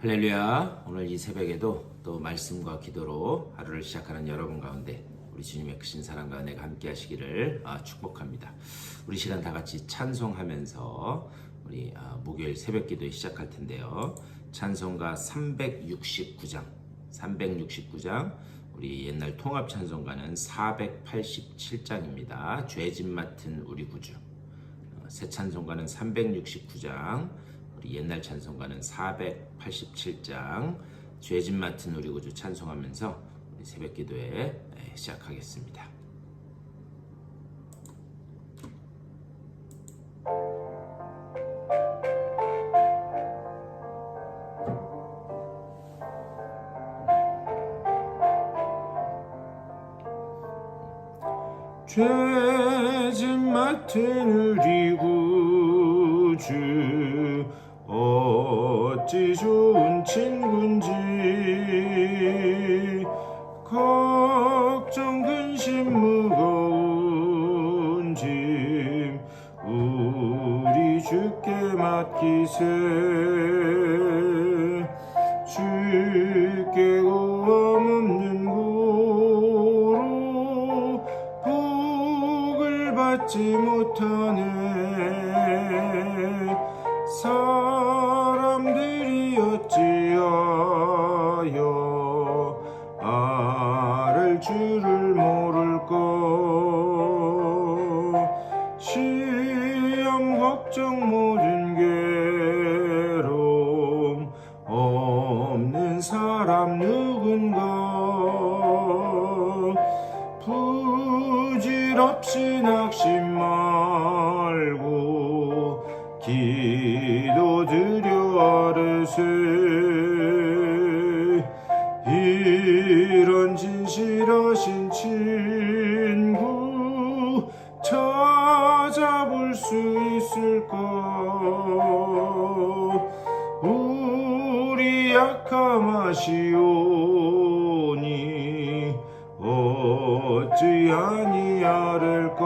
할렐루야. 오늘 이 새벽에도 또 말씀과 기도로 하루를 시작하는 여러분 가운데 우리 주님의 크신 사랑과 은혜가 함께 하시기를 축복합니다. 우리 시간 다 같이 찬송하면서 우리 목요일 새벽 기도 시작할 텐데요. 찬송가 369장 우리 옛날 통합 찬송가는 487장입니다. 죄짐 맡은 우리 구주. 새 찬송가는 369장, 우리 옛날 찬송가는 487장, 죄짐 맡은 우리 구주 찬송하면서 우리 새벽 기도에 시작하겠습니다. 죄짐 맡은 우리 구주 어찌 좋은 친군지 걱정 근심 무거운 짐 우리 주께 맡기세 주께 고함 없는 고로 복을 받지 못하네 사람들이 어찌하여 아를 줄을 모를까 시험 걱정 모든 괴로움 없는 사람 누군가 부질없이 낙심 말고 기도드려 아뢰세 이런 진실하신 친구 찾아볼 수 있을까 우리 약함하시오니 어찌 아니하를까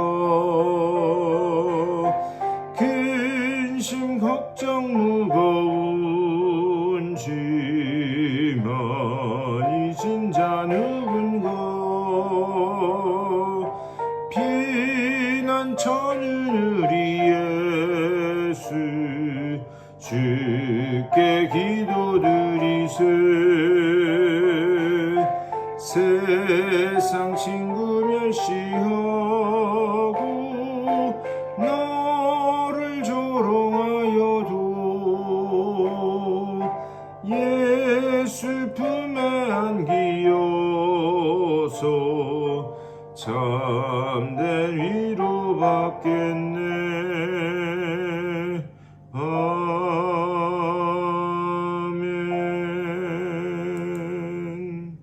근심 걱정 무거운 짐 많이 진 자 누군가 피난 처는 우리 예수 주께 기도드리세 세상 친구 멸시하고 너를 조롱하여도 예수 품에 안기어서 참된 위로 받겠네 아멘.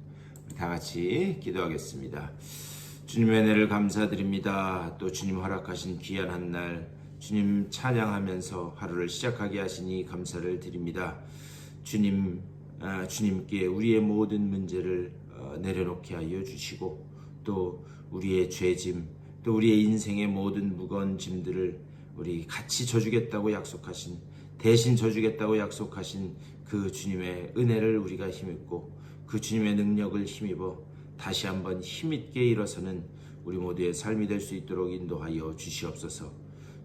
다 같이 기도하겠습니다. 주님의 은혜를 감사드립니다. 또 주님 허락하신 귀한 한 날 주님 찬양하면서 하루를 시작하게 하시니 감사를 드립니다. 주님께 우리의 모든 문제를 내려놓게 하여 주시고 또 우리의 죄짐 또 우리의 인생의 모든 무거운 짐들을 우리 같이 져주겠다고 약속하신 대신 져주겠다고 약속하신 그 주님의 은혜를 우리가 힘입고 그 주님의 능력을 힘입어 다시 한번 힘있게 일어서는 우리 모두의 삶이 될 수 있도록 인도하여 주시옵소서.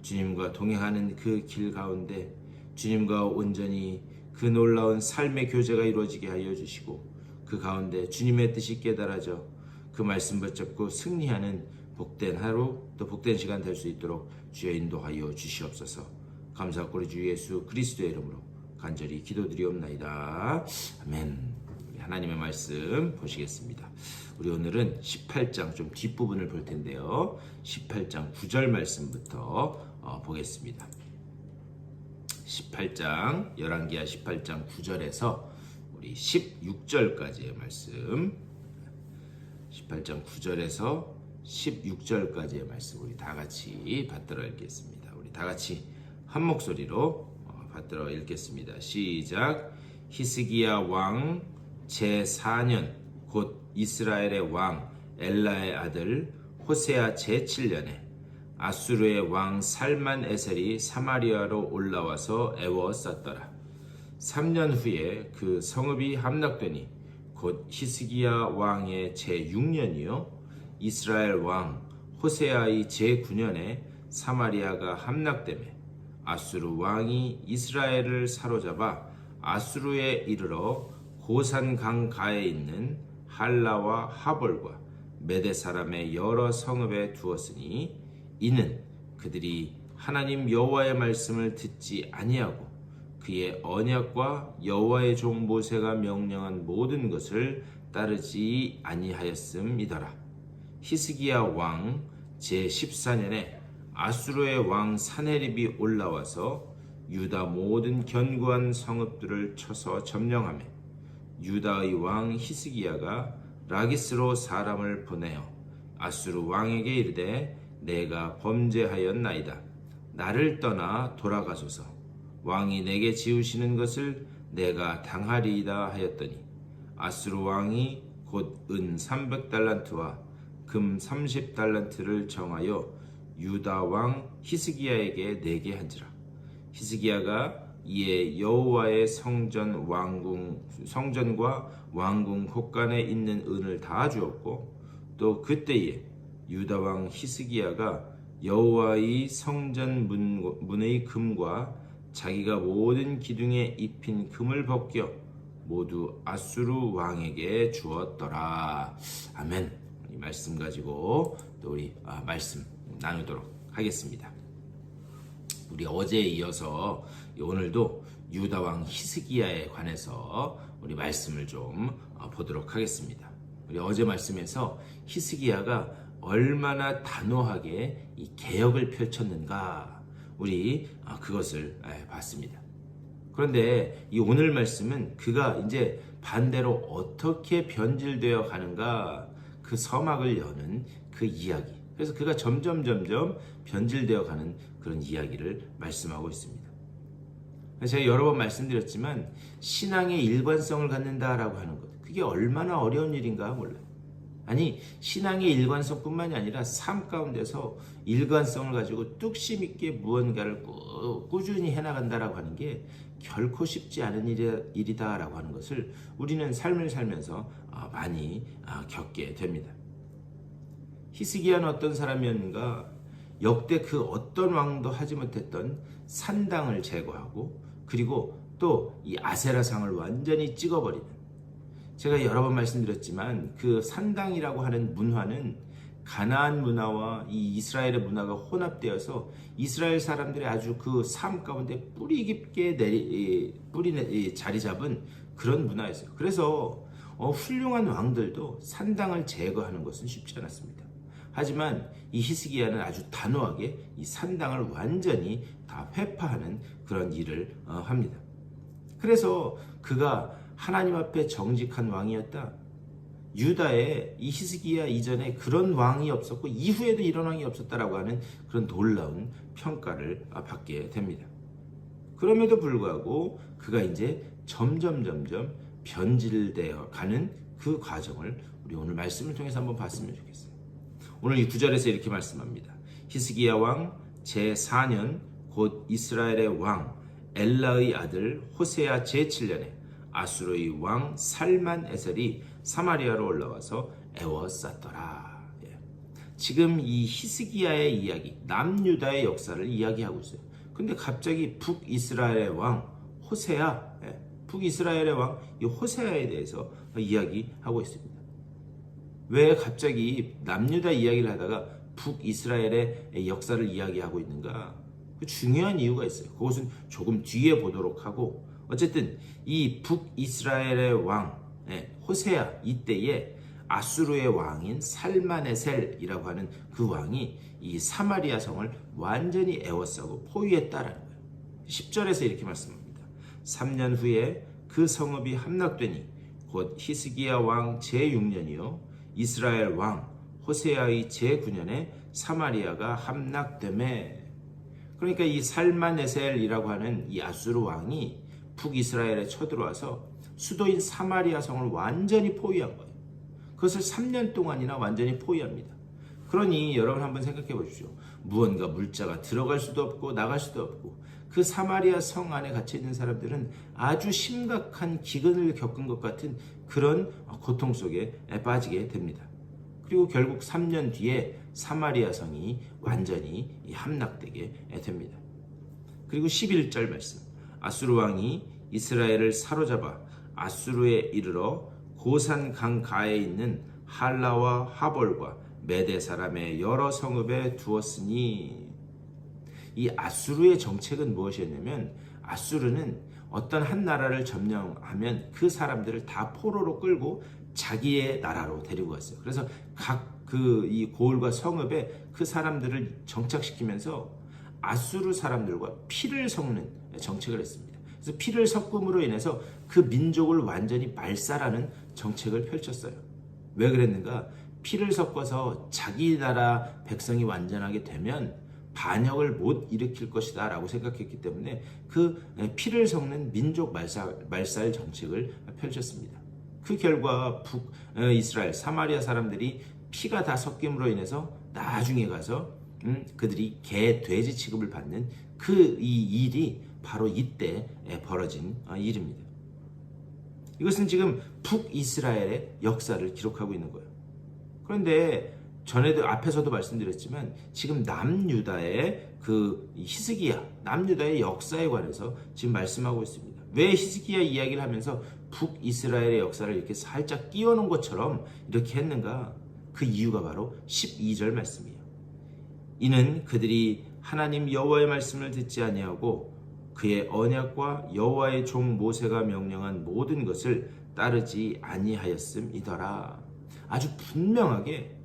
주님과 동행하는 그 길 가운데 주님과 온전히 그 놀라운 삶의 교제가 이루어지게 하여 주시고 그 가운데 주님의 뜻이 깨달아져 그 말씀 붙잡고 승리하는 복된 하루 또 복된 시간 될 수 있도록 주여 인도하여 주시옵소서. 감사하고 우리 주 예수 그리스도의 이름으로 간절히 기도드리옵나이다. 아멘. 하나님의 말씀 보시겠습니다. 우리 오늘은 18장 좀 뒷부분을 볼 텐데요. 18장 9절 말씀부터 보겠습니다. 18장 열왕기하 18장 9절에서 우리 16절까지의 말씀 18장 9절에서 16절까지의 말씀 우리 다 같이 받들어 읽겠습니다. 우리 다 같이 한 목소리로 받들어 읽겠습니다. 시작. 히스기야 왕 제4년 곧 이스라엘의 왕 엘라의 아들 호세아 제7년에 아수르의 왕 살만 에셀이 사마리아로 올라와서 애워쌌더라. 3년 후에 그 성읍이 함락되니 곧 히스기야 왕의 제6년이요 이스라엘 왕 호세아의 제9년에 사마리아가 함락되매 아수르 왕이 이스라엘을 사로잡아 아수르에 이르러 고산 강가에 있는 할라와 하볼과 메대 사람의 여러 성읍에 두었으니 이는 그들이 하나님 여호와의 말씀을 듣지 아니하고 그의 언약과 여호와의 종 모세가 명령한 모든 것을 따르지 아니하였음이더라. 히스기야 왕 제14년에 아수르의 왕 사네립이 올라와서 유다 모든 견고한 성읍들을 쳐서 점령하며 유다의 왕 히스기야가 라기스로 사람을 보내어 아수르 왕에게 이르되 내가 범죄하였나이다. 나를 떠나 돌아가소서. 왕이 내게 지으시는 것을 내가 당하리이다 하였더니 아수르 왕이 곧 은 300달란트와 금 30달란트를 정하여 유다 왕 히스기야에게 내게 한지라. 히스기야가 이에 여호와의 성전과 왕궁 곳간에 있는 은을 다 주었고 또 그때에 유다 왕 히스기야가 여호와의 성전 문의 금과 자기가 모든 기둥에 입힌 금을 벗겨 모두 아수르 왕에게 주었더라. 아멘. 이 말씀 가지고 또 우리 말씀 나누도록 하겠습니다. 우리 어제에 이어서 오늘도 유다 왕 히스기야에 관해서 우리 말씀을 좀 보도록 하겠습니다. 우리 어제 말씀에서 히스기야가 얼마나 단호하게 이 개혁을 펼쳤는가 우리 그것을 봤습니다. 그런데 이 오늘 말씀은 그가 이제 반대로 어떻게 변질되어 가는가 그 서막을 여는 그 이야기. 그래서 그가 점점 변질되어 가는 그런 이야기를 말씀하고 있습니다. 제가 여러 번 말씀드렸지만 신앙의 일관성을 갖는다라고 하는 것 그게 얼마나 어려운 일인가 몰라요. 아니 신앙의 일관성뿐만이 아니라 삶 가운데서 일관성을 가지고 뚝심 있게 무언가를 꾸준히 해나간다라고 하는 게 결코 쉽지 않은 일이다라고 하는 것을 우리는 삶을 살면서 많이 겪게 됩니다. 히스기야는 어떤 사람이었는가? 역대 그 어떤 왕도 하지 못했던 산당을 제거하고 그리고 또 이 아세라상을 완전히 찍어버리는, 제가 여러 번 말씀드렸지만 그 산당이라고 하는 문화는 가나안 문화와 이 이스라엘의 문화가 혼합되어서 이스라엘 사람들의 아주 그 삶 가운데 뿌리 깊게 자리 잡은 그런 문화였어요. 그래서 훌륭한 왕들도 산당을 제거하는 것은 쉽지 않았습니다. 하지만 이 히스기야는 아주 단호하게 이 산당을 완전히 다 회파하는 그런 일을 합니다. 그래서 그가 하나님 앞에 정직한 왕이었다. 유다에 이 히스기야 이전에 그런 왕이 없었고 이후에도 이런 왕이 없었다라고 하는 그런 놀라운 평가를 받게 됩니다. 그럼에도 불구하고 그가 이제 점점 변질되어 가는 그 과정을 우리 오늘 말씀을 통해서 한번 봤으면 좋겠어요. 오늘 이 9절에서 이렇게 말씀합니다. 히스기야 왕 제4년 곧 이스라엘의 왕 엘라의 아들 호세아 제7년에 아수르의 왕 살만에셀이 사마리아로 올라와서 애워쌌더라. 지금 이 히스기야의 이야기, 남유다의 역사를 이야기하고 있어요. 근데 갑자기 북이스라엘의 왕 호세아, 북이스라엘의 왕 이 호세아에 대해서 이야기하고 있습니다. 왜 갑자기 남유다 이야기를 하다가 북이스라엘의 역사를 이야기하고 있는가? 그 중요한 이유가 있어요. 그것은 조금 뒤에 보도록 하고, 어쨌든 이 북이스라엘의 왕 호세아 이때에 아수르의 왕인 살마네셀이라고 하는 그 왕이 이 사마리아 성을 완전히 에워싸고 포위했다라는 거예요. 10절에서 이렇게 말씀합니다. 3년 후에 그 성읍이 함락되니 곧 히스기야 왕 제6년이요 이스라엘 왕 호세아의 제9년에 사마리아가 함락되매. 그러니까 이 살마네셀이라고 하는 이 아수르 왕이 북이스라엘에 쳐들어와서 수도인 사마리아 성을 완전히 포위한 거예요. 그것을 3년 동안이나 완전히 포위합니다. 그러니 여러분 한번 생각해 보십시오. 무언가 물자가 들어갈 수도 없고 나갈 수도 없고 그 사마리아 성 안에 갇혀 있는 사람들은 아주 심각한 기근을 겪은 것 같은 그런 고통 속에 빠지게 됩니다. 그리고 결국 3년 뒤에 사마리아 성이 완전히 함락되게 됩니다. 그리고 11절 말씀. 아수르 왕이 이스라엘을 사로잡아 아수르에 이르러 고산 강 가에 있는 할라와 하볼과 메대 사람의 여러 성읍에 두었으니, 이 아수르의 정책은 무엇이었냐면 아수르는 어떤 한 나라를 점령하면 그 사람들을 다 포로로 끌고 자기의 나라로 데리고 갔어요. 그래서 각 이 고을과 성읍에 그 사람들을 정착시키면서 아수르 사람들과 피를 섞는 정책을 했습니다. 그래서 피를 섞음으로 인해서 그 민족을 완전히 말살하는 정책을 펼쳤어요. 왜 그랬는가? 피를 섞어서 자기 나라 백성이 완전하게 되면 반역을 못 일으킬 것이다 라고 생각했기 때문에 그 피를 섞는 민족 말살 정책을 펼쳤습니다. 그 결과 북이스라엘 사마리아 사람들이 피가 다 섞임으로 인해서 나중에 가서 그들이 개, 돼지 취급을 받는 이 일이 바로 이때 벌어진 일입니다. 이것은 지금 북이스라엘의 역사를 기록하고 있는 거예요. 그런데 전에도 앞에서도 말씀드렸지만 지금 남유다의 그 히스기야, 남유다의 역사에 관해서 지금 말씀하고 있습니다. 왜 히스기야 이야기를 하면서 북이스라엘의 역사를 이렇게 살짝 끼워놓은 것처럼 이렇게 했는가? 그 이유가 바로 12절 말씀이에요. 이는 그들이 하나님 여호와의 말씀을 듣지 아니하고 그의 언약과 여호와의 종 모세가 명령한 모든 것을 따르지 아니하였음이더라. 아주 분명하게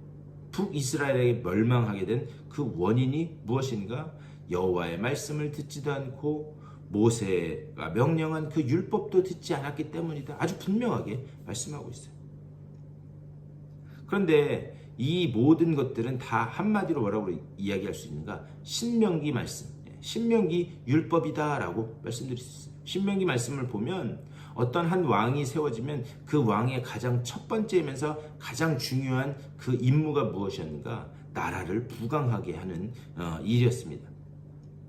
북이스라엘에게 멸망하게 된 그 원인이 무엇인가? 여호와의 말씀을 듣지도 않고 모세가 명령한 그 율법도 듣지 않았기 때문이다. 아주 분명하게 말씀하고 있어요. 그런데 이 모든 것들은 다 한마디로 뭐라고 이야기할 수 있는가? 신명기 말씀, 신명기 율법이다라고 말씀드릴 수 있어요. 신명기 말씀을 보면 어떤 한 왕이 세워지면 그 왕의 가장 첫 번째이면서 가장 중요한 그 임무가 무엇이었는가? 나라를 부강하게 하는 일이었습니다.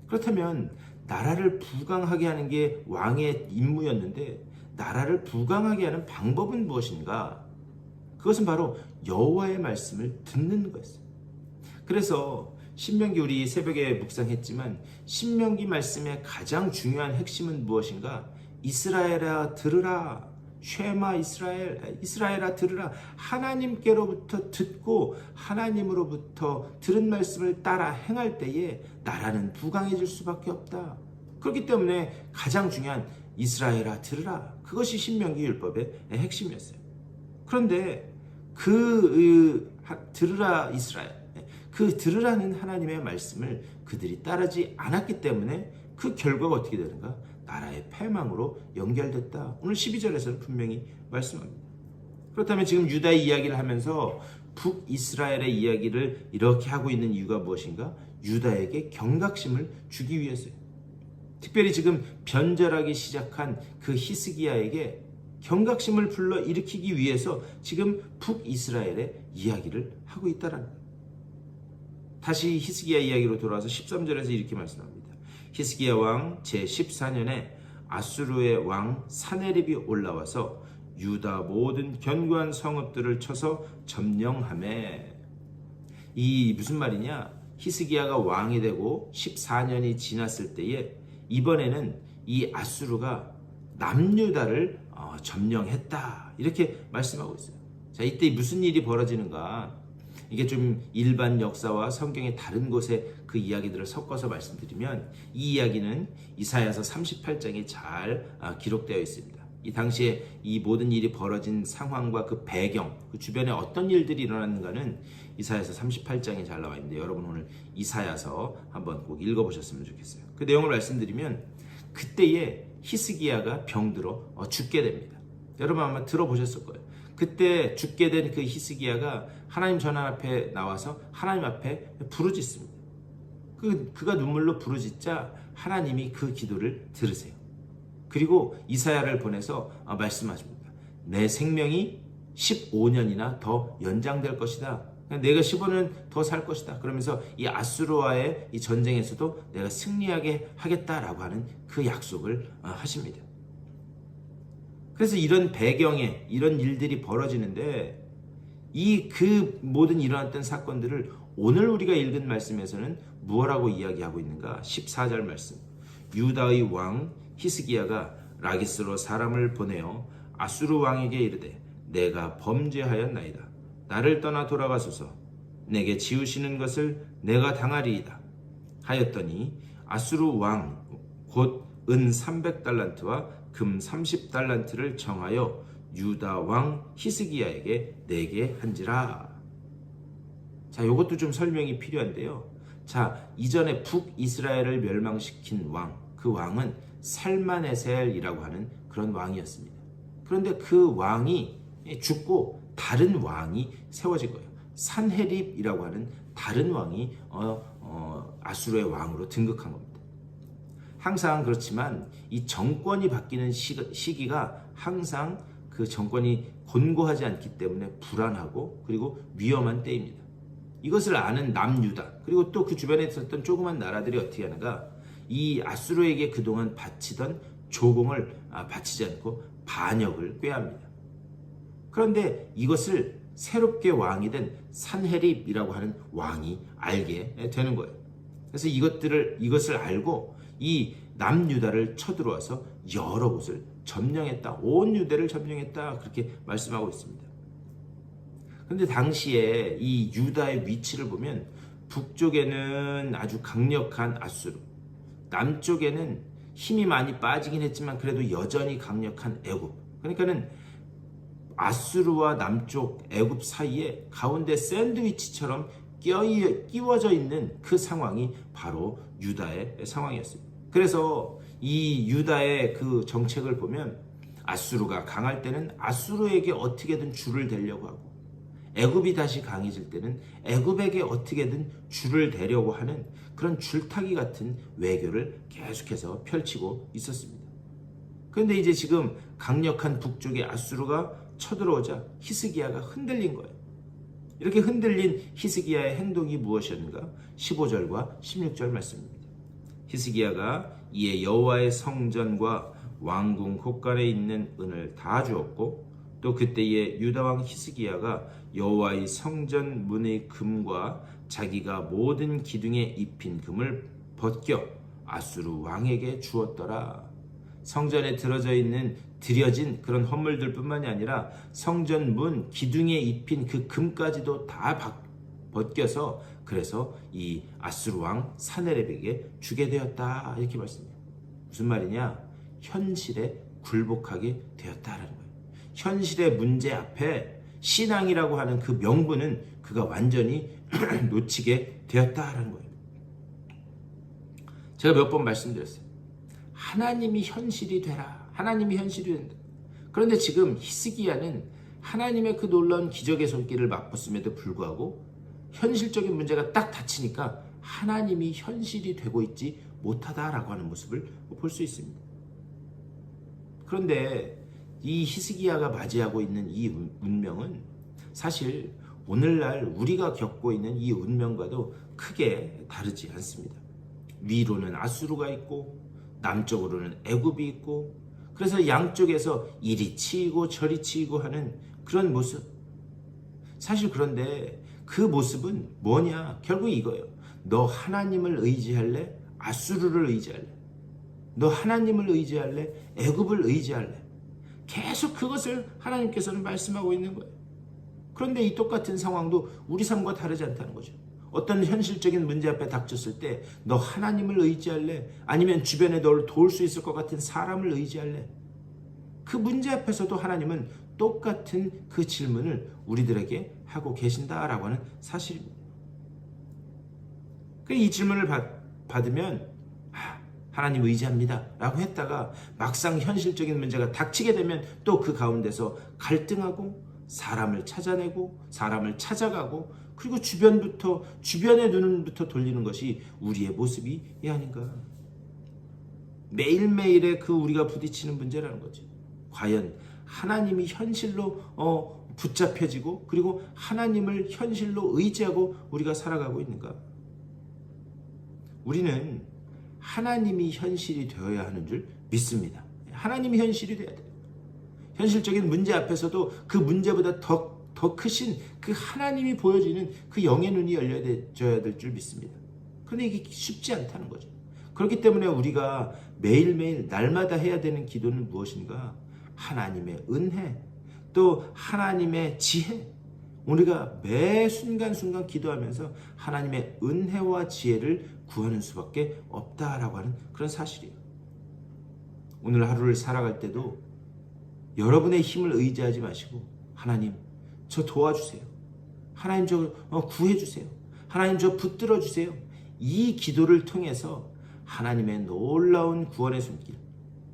그렇다면 나라를 부강하게 하는 게 왕의 임무였는데 나라를 부강하게 하는 방법은 무엇인가? 그것은 바로 여호와의 말씀을 듣는 거였어요. 그래서 신명기 우리 새벽에 묵상했지만 신명기 말씀의 가장 중요한 핵심은 무엇인가? 이스라엘아 들으라. 쉐마 이스라엘, 이스라엘아 들으라. 하나님께로부터 듣고 하나님으로부터 들은 말씀을 따라 행할 때에 나라는 부강해질 수밖에 없다. 그렇기 때문에 가장 중요한 이스라엘아 들으라. 그것이 신명기 율법의 핵심이었어요. 그런데 들으라 이스라엘, 그 들으라는 하나님의 말씀을 그들이 따르지 않았기 때문에 그 결과가 어떻게 되는가? 나라의 패망으로 연결됐다. 오늘 12절에서는 분명히 말씀합니다. 그렇다면 지금 유다의 이야기를 하면서 북이스라엘의 이야기를 이렇게 하고 있는 이유가 무엇인가? 유다에게 경각심을 주기 위해서요. 특별히 지금 변절하기 시작한 그 히스기야에게 경각심을 불러 일으키기 위해서 지금 북이스라엘의 이야기를 하고 있다는 거예요. 다시 히스기야 이야기로 돌아와서 13절에서 이렇게 말씀합니다. 히스기야 왕 제14년에 아수르의 왕 사네립이 올라와서 유다 모든 견고한 성읍들을 쳐서 점령하매. 이 무슨 말이냐? 히스기야가 왕이 되고 14년이 지났을 때에 이번에는 이 아수르가 남유다를 점령했다. 이렇게 말씀하고 있어요. 자, 이때 무슨 일이 벌어지는가? 이게 좀 일반 역사와 성경의 다른 곳에 그 이야기들을 섞어서 말씀드리면 이 이야기는 이사야서 38장에 잘 기록되어 있습니다. 이 당시에 이 모든 일이 벌어진 상황과 그 배경, 그 주변에 어떤 일들이 일어났는가는 이사야서 38장에 잘 나와 있는데 여러분 오늘 이사야서 한번 꼭 읽어보셨으면 좋겠어요. 그 내용을 말씀드리면 그때에 히스기야가 병들어 죽게 됩니다. 여러분 아마 들어보셨을 거예요. 그때 죽게 된 그 히스기야가 하나님 전화 앞에 나와서 하나님 앞에 부르짖습니다. 그가 눈물로 부르짖자 하나님이 그 기도를 들으세요. 그리고 이사야를 보내서 말씀하십니다. 내 생명이 15년이나 더 연장될 것이다. 내가 15년 더 살 것이다. 그러면서 이 아수르와의 이 전쟁에서도 내가 승리하게 하겠다라고 하는 그 약속을 하십니다. 그래서 이런 배경에 이런 일들이 벌어지는데 그 모든 일어났던 사건들을 오늘 우리가 읽은 말씀에서는 무엇라고 이야기하고 있는가? 14절 말씀. 유다의 왕 히스기야가 라기스로 사람을 보내어 아수르 왕에게 이르되 내가 범죄하였나이다. 나를 떠나 돌아가소서. 내게 지으시는 것을 내가 당하리이다. 하였더니 아수르 왕 곧 은 300달란트와 금 30달란트를 정하여 유다 왕 히스기야에게 내게 한지라. 자, 이것도 좀 설명이 필요한데요. 자, 이전에 북이스라엘을 멸망시킨 왕, 그 왕은 살마네셀이라고 하는 그런 왕이었습니다. 그런데 그 왕이 죽고 다른 왕이 세워진 거예요. 산헤립이라고 하는 다른 왕이 아수르의 왕으로 등극한 겁니다. 항상 그렇지만 이 정권이 바뀌는 시기가 항상 그 정권이 곤고하지 않기 때문에 불안하고 그리고 위험한 때입니다. 이것을 아는 남유다 그리고 또 그 주변에 있었던 조그만 나라들이 어떻게 하는가? 이 아수르에게 그동안 바치던 조공을 바치지 않고 반역을 꾀합니다. 그런데 이것을 새롭게 왕이 된 산헤립이라고 하는 왕이 알게 되는 거예요. 그래서 이것을 알고 이 남유다를 쳐들어와서 여러 곳을 점령했다. 온 유대를 점령했다. 그렇게 말씀하고 있습니다. 그런데 당시에 이 유다의 위치를 보면 북쪽에는 아주 강력한 아수르, 남쪽에는 힘이 많이 빠지긴 했지만 그래도 여전히 강력한 애굽. 그러니까는 아수르와 남쪽 애굽 사이에 가운데 샌드위치처럼 끼워져 있는 그 상황이 바로 유다의 상황이었습니다. 그래서 이 유다의 그 정책을 보면 아수르가 강할 때는 아수르에게 어떻게든 줄을 대려고 하고 애굽이 다시 강해질 때는 애굽에게 어떻게든 줄을 대려고 하는 그런 줄타기 같은 외교를 계속해서 펼치고 있었습니다. 그런데 이제 지금 강력한 북쪽의 아수르가 쳐들어오자 히스기야가 흔들린 거예요. 이렇게 흔들린 히스기야의 행동이 무엇이었는가? 15절과 16절 말씀입니다. 히스기야가 이에 여호와의 성전과 왕궁 곳간에 있는 은을 다 주었고 또 그때에 유다왕 히스기야가 여호와의 성전 문의 금과 자기가 모든 기둥에 입힌 금을 벗겨 아수르 왕에게 주었더라. 성전에 드려진 그런 헌물들 뿐만이 아니라 성전 문 기둥에 입힌 그 금까지도 다 벗겨서 그래서 이 아수르 왕 사네립에게 주게 되었다. 이렇게 말씀해요. 무슨 말이냐? 현실에 굴복하게 되었다라는 거예요. 현실의 문제 앞에 신앙이라고 하는 그 명분은 그가 완전히 놓치게 되었다라는 거예요. 제가 몇 번 말씀드렸어요. 하나님이 현실이 되라. 하나님이 현실이 된다. 그런데 지금 히스기야는 하나님의 그 놀라운 기적의 손길을 맛봤음에도 불구하고 현실적인 문제가 딱 닥치니까 하나님이 현실이 되고 있지 못하다라고 하는 모습을 볼 수 있습니다. 그런데 이 히스기야가 맞이하고 있는 이 운명은 사실 오늘날 우리가 겪고 있는 이 운명과도 크게 다르지 않습니다. 위로는 아수르가 있고 남쪽으로는 애굽이 있고 그래서 양쪽에서 이리 치이고 저리 치이고 하는 그런 모습. 사실 그런데 그 모습은 뭐냐? 결국 이거예요. 너 하나님을 의지할래? 아수르를 의지할래? 너 하나님을 의지할래? 애굽을 의지할래? 계속 그것을 하나님께서는 말씀하고 있는 거예요. 그런데 이 똑같은 상황도 우리 삶과 다르지 않다는 거죠. 어떤 현실적인 문제 앞에 닥쳤을 때 너 하나님을 의지할래? 아니면 주변에 너를 도울 수 있을 것 같은 사람을 의지할래? 그 문제 앞에서도 하나님은 똑같은 그 질문을 우리들에게 하고 계신다라고 하는 사실입니다. 이 질문을 받으면 하나님 의지합니다 라고 했다가 막상 현실적인 문제가 닥치게 되면 또 그 가운데서 갈등하고 사람을 찾아내고 사람을 찾아가고 그리고 주변의 눈부터 돌리는 것이 우리의 모습이 아닌가. 매일매일의 그 우리가 부딪히는 문제라는 거지. 과연 하나님이 현실로 붙잡혀지고 그리고 하나님을 현실로 의지하고 우리가 살아가고 있는가? 우리는 하나님이 현실이 되어야 하는 줄 믿습니다. 하나님이 현실이 돼야 돼요. 현실적인 문제 앞에서도 그 문제보다 더 크신 그 하나님이 보여지는 그 영의 눈이 열려져야 될 줄 믿습니다. 그런데 이게 쉽지 않다는 거죠. 그렇기 때문에 우리가 매일매일 날마다 해야 되는 기도는 무엇인가? 하나님의 은혜, 또 하나님의 지혜. 우리가 매 순간순간 기도하면서 하나님의 은혜와 지혜를 구하는 수밖에 없다라고 하는 그런 사실이에요. 오늘 하루를 살아갈 때도 여러분의 힘을 의지하지 마시고 하나님 저 도와주세요. 하나님 저 구해주세요. 하나님 저 붙들어 주세요. 이 기도를 통해서 하나님의 놀라운 구원의 손길,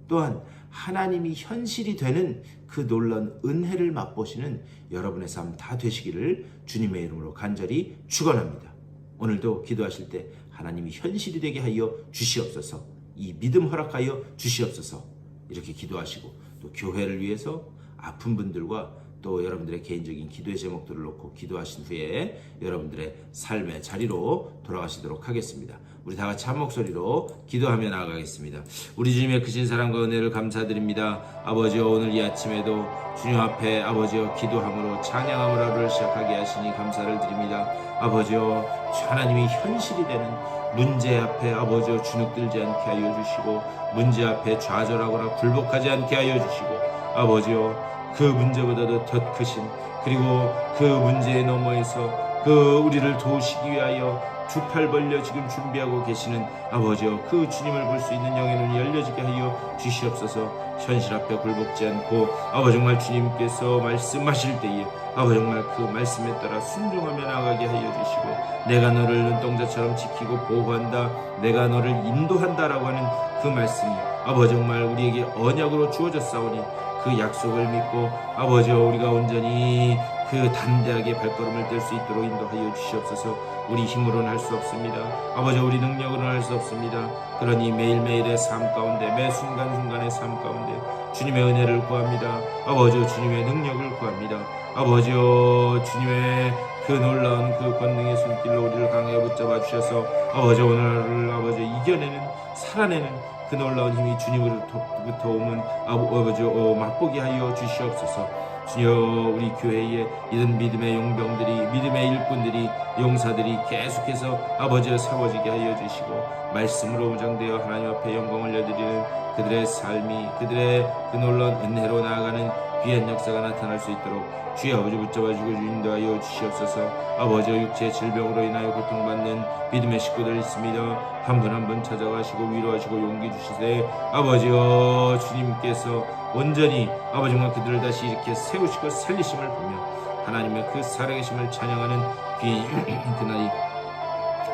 또한 하나님이 현실이 되는 그 놀라운 은혜를 맛보시는 여러분의 삶 다 되시기를 주님의 이름으로 간절히 축원합니다. 오늘도 기도하실 때 하나님이 현실이 되게 하여 주시옵소서, 이 믿음 허락하여 주시옵소서, 이렇게 기도하시고 또 교회를 위해서 아픈 분들과 또 여러분들의 개인적인 기도의 제목들을 놓고 기도하신 후에 여러분들의 삶의 자리로 돌아가시도록 하겠습니다. 우리 다 같이 한 목소리로 기도하며 나아가겠습니다. 우리 주님의 크신 사랑과 은혜를 감사드립니다. 아버지여, 오늘 이 아침에도 주님 앞에 아버지여 기도함으로 찬양함으로 하루를 시작하게 하시니 감사를 드립니다. 아버지여, 하나님이 현실이 되는 문제 앞에 아버지여 주눅들지 않게 하여 주시고, 문제 앞에 좌절하거나 굴복하지 않게 하여 주시고, 아버지여 그 문제보다도 더 크신, 그리고 그 문제에 너머에서 그 우리를 도우시기 위하여 두 팔 벌려 지금 준비하고 계시는 아버지여, 그 주님을 볼 수 있는 영의 눈이 열려지게 하여 주시옵소서. 현실 앞에 굴복지 않고 아버지 정말 주님께서 말씀하실 때에 아버지 정말 그 말씀에 따라 순종하며 나가게 하여 주시고, 내가 너를 눈동자처럼 지키고 보호한다, 내가 너를 인도한다라고 하는 그 말씀이 아버지 정말 우리에게 언약으로 주어졌사오니 그 약속을 믿고 아버지여, 우리가 온전히 그 담대하게 발걸음을 뗄 수 있도록 인도하여 주시옵소서. 우리 힘으로는 할 수 없습니다. 아버지, 우리 능력으로는 할 수 없습니다. 그러니 매일매일의 삶 가운데, 매 순간순간의 삶 가운데 주님의 은혜를 구합니다. 아버지여, 주님의 능력을 구합니다. 아버지여, 주님의 그 놀라운 그 권능의 손길로 우리를 강하게 붙잡아 주셔서 아버지 오늘 하루를 아버지 이겨내는, 살아내는 그 놀라운 힘이 주님으로부터 오면 아버지 맛보게 하여 주시옵소서. 주여, 우리 교회에 이런 믿음의 용병들이, 믿음의 일꾼들이, 용사들이 계속해서 아버지여 세워지게 하여 주시고, 말씀으로 무장되어 하나님 앞에 영광을 올려드리는 그들의 삶이, 그들의 그 놀라운 은혜로 나아가는 귀한 역사가 나타날 수 있도록 주여 아버지 붙잡아주고 인도하여 주시옵소서. 아버지여, 육체의 질병으로 인하여 고통받는 믿음의 식구들 있습니다. 한 분 한 분 찾아가시고 위로하시고 용기 주시되 아버지여, 주님께서 온전히 아버지 정말 그들을 다시 이렇게 세우시고 살리심을 보며 하나님의 그 살아계심을 찬양하는 귀한 그날이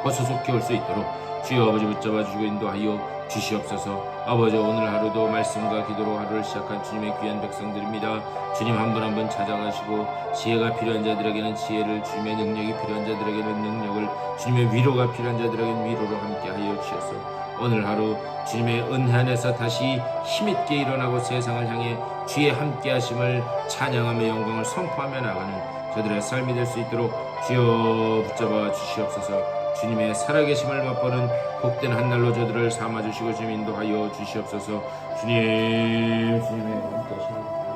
어서 속히 올 수 있도록 주여 아버지 붙잡아 주시고 인도하여 주시옵소서. 아버지, 오늘 하루도 말씀과 기도로 하루를 시작한 주님의 귀한 백성들입니다. 주님 한 분 한 분 찾아가시고 지혜가 필요한 자들에게는 지혜를, 주님의 능력이 필요한 자들에게는 능력을, 주님의 위로가 필요한 자들에게는 위로로 함께 하여 주셔서 오늘 하루 주님의 은혜 안에서 다시 힘있게 일어나고 세상을 향해 주의 함께 하심을 찬양하며 영광을 선포하며 나가는 저들의 삶이 될 수 있도록 주여 붙잡아 주시옵소서. 주님의 살아계심을 맛보는 복된 한날로 저들을 삼아주시고 주님 인도하여 주시옵소서. 주님의 함께 하심을